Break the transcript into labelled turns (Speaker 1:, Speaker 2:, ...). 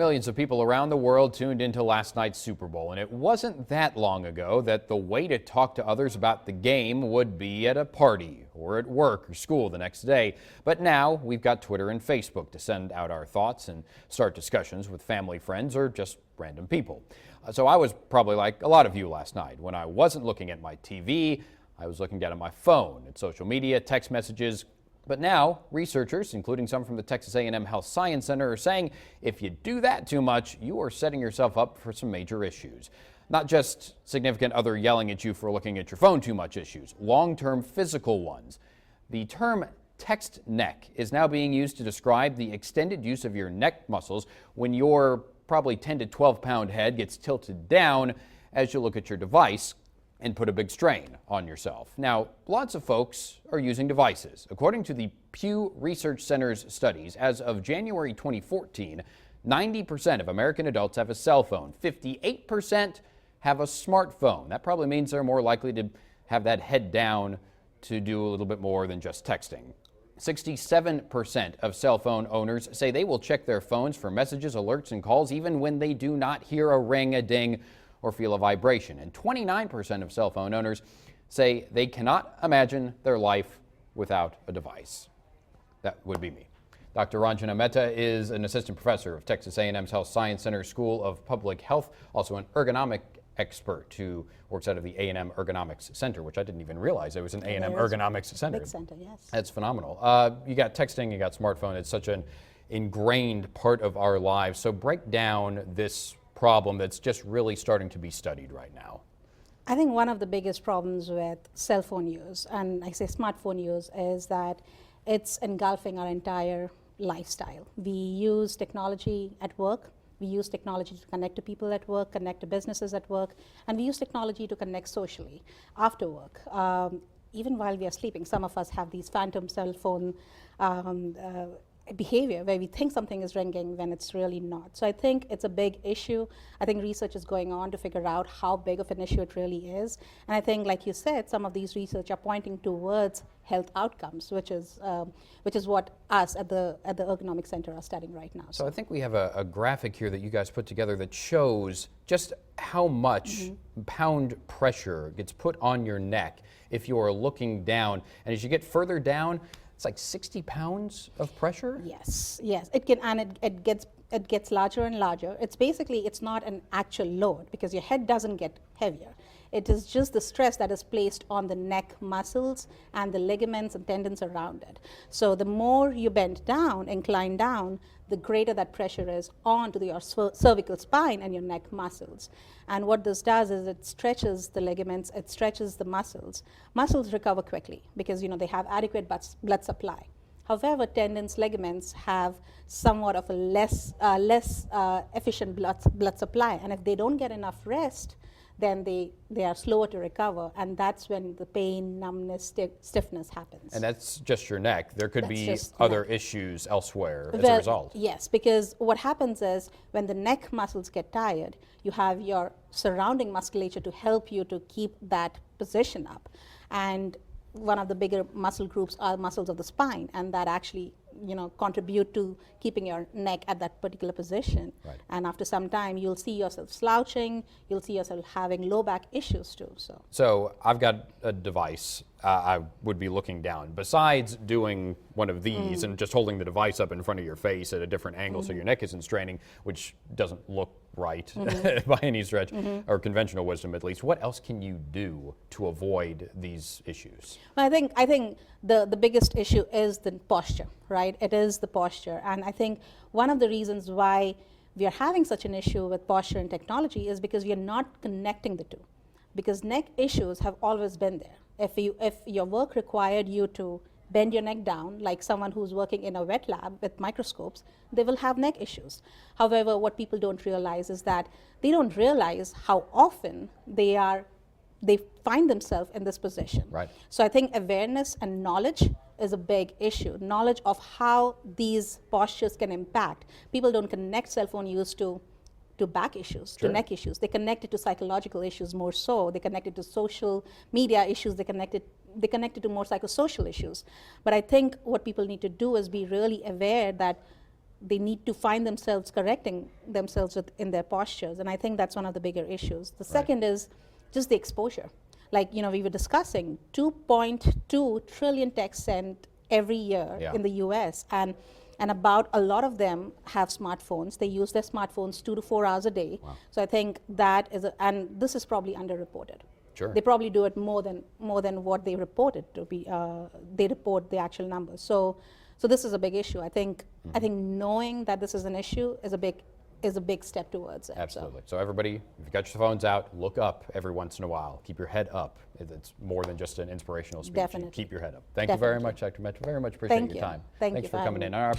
Speaker 1: Millions of people around the world tuned into last night's Super Bowl, and it wasn't that long ago that the way to talk to others about the game would be at a party or at work or school the next day. But now we've got Twitter and Facebook to send out our thoughts and start discussions with family, friends, or just random people. So I was probably like a lot of you last night. When I wasn't looking at my TV, I was looking down at my phone, at social media, text messages. But now, researchers, including some from the Texas A&M Health Science Center, are saying if you do that too much, you are setting yourself up for some major issues. Not just significant other yelling at you for looking at your phone too much issues, long-term physical ones. The term text neck is now being used to describe the extended use of your neck muscles when your probably 10 to 12 pound head gets tilted down as you look at your device and put a big strain on yourself. Now, lots of folks are using devices. According to the Pew Research Center's studies, as of January 2014, 90% of American adults have a cell phone. 58% have a smartphone. That probably means they're more likely to have that head down to do a little bit more than just texting. 67% of cell phone owners say they will check their phones for messages, alerts, and calls even when they do not hear a ring, a ding, or feel a vibration. And 29% of cell phone owners say they cannot imagine their life without a device. That would be me. Dr. Ranjana Mehta is an assistant professor of Texas A&M's Health Science Center School of Public Health, also an ergonomic expert who works out of the A&M Ergonomics Center, which I didn't even realize it was an A&M Ergonomics Center.
Speaker 2: Big center, yes.
Speaker 1: That's phenomenal. You got texting, you got smartphone. It's such an ingrained part of our lives. So break down this problem that's just really starting to be studied right now.
Speaker 2: I think one of the biggest problems with cell phone use, and I say smartphone use, is that it's engulfing our entire lifestyle. We use technology at work, we use technology to connect to people at work, connect to businesses at work, and we use technology to connect socially after work. Even while we are sleeping, some of us have these phantom cell phone behavior where we think something is ringing when it's really not. So I think it's a big issue. I think research is going on to figure out how big of an issue it really is. And I think, like you said, some of these research are pointing towards health outcomes, which is what us at the Ergonomic Center are studying right now.
Speaker 1: So I think we have a graphic here that you guys put together that shows just how much pound pressure gets put on your neck if you are looking down. And as you get further down, it's like 60 pounds of pressure?
Speaker 2: Yes, yes. It can, and it gets larger and larger. It's not an actual load because your head doesn't get heavier. It is just the stress that is placed on the neck muscles and the ligaments and tendons around it. So the more you bend down, incline down, the greater that pressure is onto your cervical spine and your neck muscles. And what this does is it stretches the ligaments, it stretches the muscles. Muscles recover quickly because they have adequate blood supply. However, tendons, ligaments have somewhat of a less efficient blood supply, and if they don't get enough rest, then they are slower to recover, and that's when the pain, numbness, stiffness happens.
Speaker 1: And that's just your neck. There could be other issues elsewhere as a result.
Speaker 2: Yes, because what happens is when the neck muscles get tired, you have your surrounding musculature to help you to keep that position up. And one of the bigger muscle groups are muscles of the spine, and that actually contribute to keeping your neck at that particular position.
Speaker 1: Right.
Speaker 2: And after some time, you'll see yourself slouching, you'll see yourself having low back issues too.
Speaker 1: So I've got a device. I would be looking down. Besides doing one of these and just holding the device up in front of your face at a different angle so your neck isn't straining, which doesn't look right by any stretch, or conventional wisdom at least, what else can you do to avoid these issues?
Speaker 2: Well, I think the biggest issue is the posture, right? It is the posture. And I think one of the reasons why we are having such an issue with posture and technology is because we are not connecting the two. Because neck issues have always been there. If your work required you to bend your neck down, like someone who's working in a wet lab with microscopes, they will have neck issues. However, what people don't realize is that they don't realize how often they find themselves in this position.
Speaker 1: Right.
Speaker 2: So I think awareness and knowledge is a big issue. Knowledge of how these postures can impact. People don't connect cell phone use to back issues, to neck issues. They connect it to psychological issues more so. They connect it to social media issues. They connect it to more psychosocial issues. But I think what people need to do is be really aware that they need to find themselves correcting themselves in their postures, and I think that's one of the bigger issues. The second is just the exposure. Like, we were discussing 2.2 trillion texts sent every year in the US, and about a lot of them have smartphones. They use their smartphones 2 to 4 hours a day.
Speaker 1: Wow.
Speaker 2: So I think that is, and this is probably underreported.
Speaker 1: Sure.
Speaker 2: They probably do it more than what they reported to be. They report the actual numbers. So this is a big issue. I think knowing that this is an issue is a big step towards it.
Speaker 1: Absolutely. So everybody, if you got your phones out, look up every once in a while. Keep your head up. It's more than just an inspirational speech.
Speaker 2: Definitely.
Speaker 1: Keep your head up. Thank you very much, Dr. Mehta. Very much appreciate your time.
Speaker 2: Thank you
Speaker 1: Thanks
Speaker 2: for
Speaker 1: for coming
Speaker 2: having
Speaker 1: in.
Speaker 2: me.
Speaker 1: Our